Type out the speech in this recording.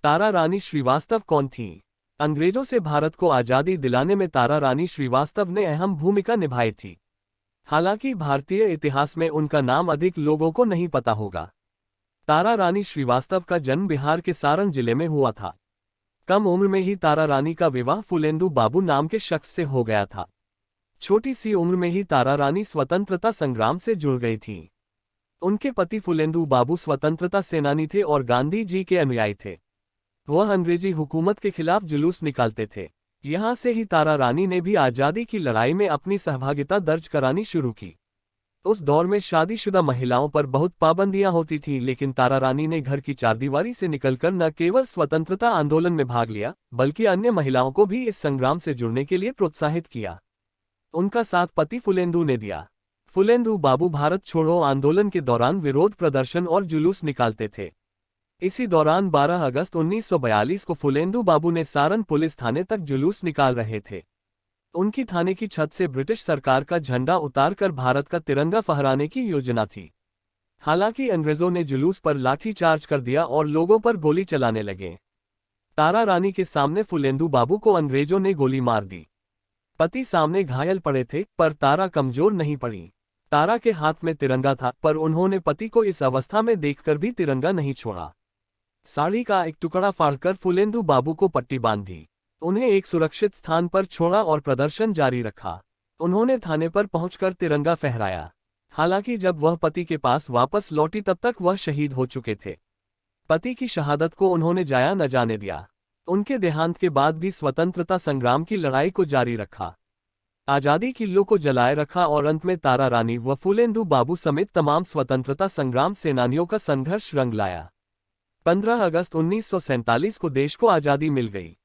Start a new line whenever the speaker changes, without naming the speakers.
तारा रानी श्रीवास्तव कौन थीं? अंग्रेजों से भारत को आज़ादी दिलाने में तारा रानी श्रीवास्तव ने अहम भूमिका निभाई थी। हालांकि भारतीय इतिहास में उनका नाम अधिक लोगों को नहीं पता होगा। तारा रानी श्रीवास्तव का जन्म बिहार के सारण जिले में हुआ था। कम उम्र में ही तारा रानी का विवाह फुलेंदु बाबू नाम के शख्स से हो गया था। छोटी सी उम्र में ही तारा रानी स्वतंत्रता संग्राम से जुड़ गई थीं। उनके पति फुलेंदु बाबू स्वतंत्रता सेनानी थे और गांधी जी के अनुयायी थे। वह अंग्रेजी हुकूमत के खिलाफ जुलूस निकालते थे। यहाँ से ही तारा रानी ने भी आज़ादी की लड़ाई में अपनी सहभागिता दर्ज करानी शुरू की। उस दौर में शादीशुदा महिलाओं पर बहुत पाबंदियां होती थीं, लेकिन तारा रानी ने घर की चारदीवारी से निकलकर न केवल स्वतंत्रता आंदोलन में भाग लिया, बल्कि अन्य महिलाओं को भी इस संग्राम से जुड़ने के लिए प्रोत्साहित किया। उनका साथ पति फुलेंदु ने दिया। फुलेंदु बाबू भारत छोड़ो आंदोलन के दौरान विरोध प्रदर्शन और जुलूस निकालते थे। इसी दौरान 12 अगस्त 1942 को फुलेंदु बाबू ने सारण पुलिस थाने तक जुलूस निकाल रहे थे। उनकी थाने की छत से ब्रिटिश सरकार का झंडा उतारकर भारत का तिरंगा फहराने की योजना थी। हालांकि अंग्रेजों ने जुलूस पर लाठीचार्ज कर दिया और लोगों पर गोली चलाने लगे। तारा रानी के सामने फुलेंदु बाबू को अंग्रेजों ने गोली मार दी। पति सामने घायल पड़े थे, पर तारा कमजोर नहीं पड़ी। तारा के हाथ में तिरंगा था, पर उन्होंने पति को इस अवस्था में देखकर भी तिरंगा नहीं छोड़ा। साड़ी का एक टुकड़ा फाड़कर फुलेंदु बाबू को पट्टी बांध दी। उन्हें एक सुरक्षित स्थान पर छोड़ा और प्रदर्शन जारी रखा। उन्होंने थाने पर पहुंचकर तिरंगा फहराया। हालांकि जब वह पति के पास वापस लौटी तब तक वह शहीद हो चुके थे। पति की शहादत को उन्होंने जाया न जाने दिया। उनके देहांत के बाद भी स्वतंत्रता संग्राम की लड़ाई को जारी रखा। आज़ादी किल्लों को जलाए रखा और अंत में तारा रानी व फुलेंदु बाबू समेत तमाम स्वतंत्रता संग्राम सेनानियों का संघर्ष रंग लाया। 15 अगस्त 1947 को देश को आज़ादी मिल गई।